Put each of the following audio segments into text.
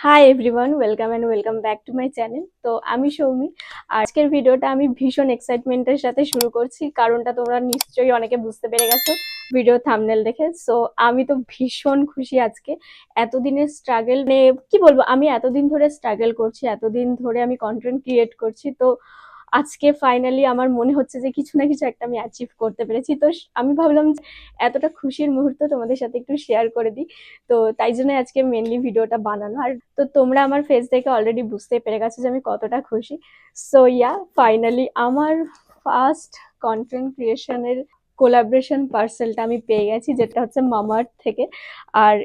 Hi everyone, welcome and welcome back to my channel. তো আমি সৌমি। আজকের ভিডিওটা আমি ভীষণ এক্সাইটমেন্টের সাথে শুরু করছি, কারণটা তোমরা নিশ্চয়ই অনেকে বুঝতে পেরে গেছো ভিডিও থাম্বনেল দেখে। সো আমি তো ভীষণ খুশি আজকে। এতদিনের স্ট্রাগল, মানে কি বলবো, আমি এতদিন ধরে স্ট্রাগল করছি, এতদিন ধরে আমি কন্টেন্ট ক্রিয়েট করছি। তো আজকে ফাইনালি আমার মনে হচ্ছে যে কিছু না কিছু একটা আমি অ্যাচিভ করতে পেরেছি। তো আমি ভাবলাম যে এতটা খুশির মুহূর্ত তোমাদের সাথে একটু শেয়ার করে দিই। তো তাই জন্য আজকে মেনলি ভিডিওটা বানানো। আর তো তোমরা আমার ফেস দেখে অলরেডি বুঝতে পেরে গেছো যে আমি কতটা খুশি। সো ইয়া, ফাইনালি আমার ফার্স্ট কন্টেন্ট ক্রিয়েশনের কোলাবরেশন পার্সেলটা আমি পেয়ে গেছি, যেটা হচ্ছে মামাআর্থ থেকে। আর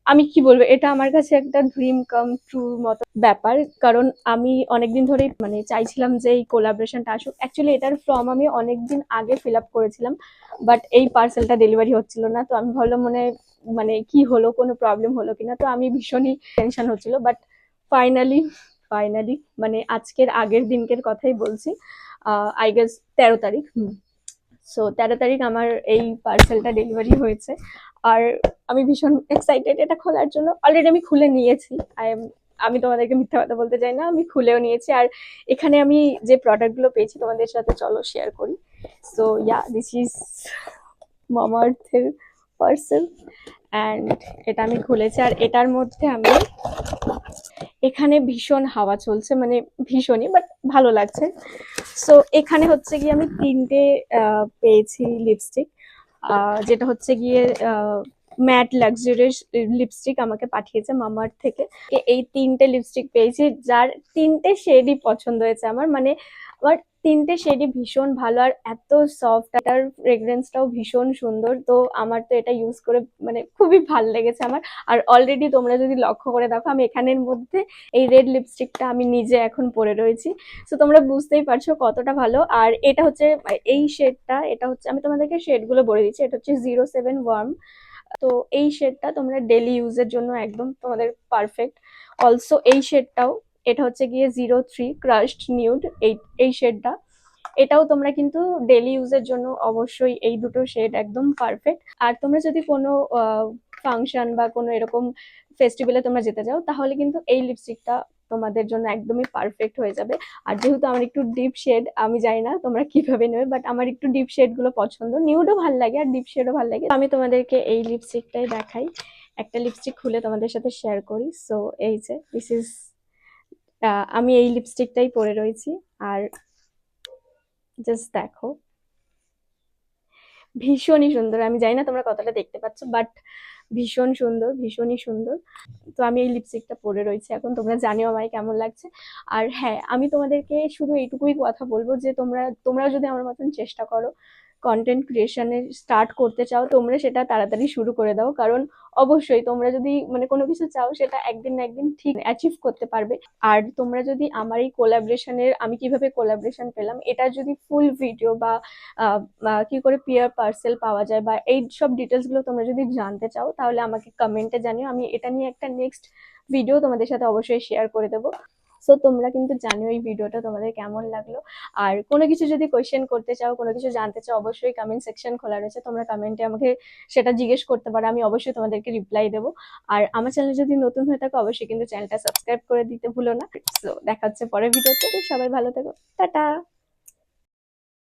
আমি কি বলবো, এটা আমার কাছে একটা ড্রিম কাম ট্রু মতো ব্যাপার। কারণ আমি অনেকদিন ধরেই মানে চাইছিলাম যে এই কোলাবরেশনটা আসুক। অ্যাকচুয়ালি এটার ফর্ম আমি অনেকদিন আগে ফিল আপ করেছিলাম, বাট এই পার্সেলটা ডেলিভারি হচ্ছিল না। তো আমি ভাবলাম মানে কি হলো, কোনো প্রবলেম হলো কিনা। তো আমি ভীষণই টেনশন হচ্ছিল। বাট ফাইনালি ফাইনালি মানে আজকের আগের দিনকের কথাই বলছি, আই গেস 13 তারিখ। সো 13 তারিখ আমার এই পার্সেলটা ডেলিভারি হয়েছে। আর আমি ভীষণ এক্সাইটেড এটা খোলার জন্য। অলরেডি আমি খুলে নিয়েছি। আমি তোমাদেরকে মিথ্যা কথা বলতে চাই না, আমি খুলেও নিয়েছি। আর এখানে আমি যে প্রোডাক্টগুলো পেয়েছি তোমাদের সাথে চলো শেয়ার করি। সো ইয়া, দিস ইজ মামাআর্থের পার্সেল অ্যান্ড এটা আমি খুলেছি। আর এটার মধ্যে আমি, এখানে ভীষণ হাওয়া চলছে, মানে ভীষণই, বাট ভালো লাগছে। সো এখানে হচ্ছে গিয়ে আমি তিনটে পেয়েছি লিপস্টিক, যেটা হচ্ছে গিয়ে ম্যাট লাক্সারিয়াস লিপস্টিক আমাকে পাঠিয়েছে মামাআর্থ থেকে। এই তিনটে লিপস্টিক পেয়েছি, যার তিনটে শেডই পছন্দ হয়েছে আমার। মানে আমার তিনটে শেডই ভীষণ ভালো, আর এত সফট, আর ফ্রেগ্রেন্সটাও ভীষণ সুন্দর। তো আমার তো এটা ইউজ করে মানে খুবই ভালো লেগেছে আমার। আর অলরেডি তোমরা যদি লক্ষ্য করে দেখো, আমি এখানের মধ্যে এই রেড লিপস্টিকটা আমি নিজে এখন পরে রয়েছি। তো তোমরা বুঝতেই পারছো কতটা ভালো। আর এটা হচ্ছে এই শেডটা, এটা হচ্ছে, আমি তোমাদেরকে শেডগুলো বলে দিচ্ছি। এটা হচ্ছে 07 ওয়ার্ম। তো এই শেডটা তোমরা ডেলি ইউজের জন্য একদম তোমাদের পারফেক্ট। অলসো এই শেডটাও, এটা হচ্ছে গিয়ে 03 ক্রাশড নিউড, এই শেডটা, এটাও তোমরা কিন্তু ডেলি ইউজের জন্য অবশ্যই এই দুটো শেড একদম পারফেক্ট। আর তোমরা যদি কোনো ফাংশন বা কোনো এরকম ফেস্টিভ্যালে তোমরা যেতে চাও, তাহলে কিন্তু এই লিপস্টিকটা তোমাদের জন্য একদমই পারফেক্ট হয়ে যাবে। আর যেহেতু আমার একটু ডিপ শেড, আমি জানি না তোমরা কিভাবে নেবে, বাট আমার একটু ডিপ শেড গুলো পছন্দ, নিউডও ভালো লাগে আর ডিপ শেডও ভালো লাগে। আমি তোমাদেরকে এই লিপস্টিকটাই দেখাই, একটা লিপস্টিক খুলে তোমাদের সাথে শেয়ার করি। সো এই যে দিস ইজ, আমি এই লিপস্টিকটাই পরে রয়েছি। আর জাস্ট দেখো, ভীষণই সুন্দর। আমি জানি না তোমরা কতটা দেখতে পাচ্ছ, বাট ভীষণ সুন্দর, ভীষণই সুন্দর। তো আমি এই লিপস্টিকটা পরে রয়েছি এখন, তোমরা জানিও আমায় কেমন লাগছে। আর হ্যাঁ, আমি তোমাদেরকে শুধু এইটুকুই কথা বলবো যে তোমরা যদি আমার মতন চেষ্টা করো, কন্টেন্ট ক্রিয়েশনে স্টার্ট করতে চাও, তোমরা সেটা তাড়াতাড়ি শুরু করে দাও। কারণ অবশ্যই তোমরা যদি মানে কোনো কিছু চাও, সেটা একদিন না একদিন ঠিক অ্যাচিভ করতে পারবে। আর তোমরা যদি আমার এই কোলাবরেশনের, আমি কিভাবে কোলাবরেশন পেলাম, এটা যদি ফুল ভিডিও বা কি করে পিয়ার পার্সেল পাওয়া যায় বা এই সব ডিটেলস গুলো তোমরা যদি জানতে চাও, তাহলে আমাকে কমেন্টে জানিও। আমি এটা নিয়ে একটা নেক্সট ভিডিও তোমাদের সাথে অবশ্যই শেয়ার করে দেবো। সো তোমরা কিন্তু জানো এই ভিডিওটা তোমাদের কেমন লাগলো। আর কোনো কিছু যদি কোয়েশ্চেন করতে চাও, কোনো কিছু জানতে চাও, অবশ্যই কমেন্ট সেকশন খোলা রয়েছে, তোমরা কমেন্টে আমাকে সেটা জিজ্ঞেস করতে পারো, আমি অবশ্যই তোমাদেরকে রিপ্লাই দেবো। আর আমার চ্যানেল যদি নতুন হয়ে থাকো, অবশ্যই কিন্তু চ্যানেলটা সাবস্ক্রাইব করে দিতে ভুলো না। সো দেখা হচ্ছে পরের ভিডিওতে, সবাই ভালো থেকো, টাটা।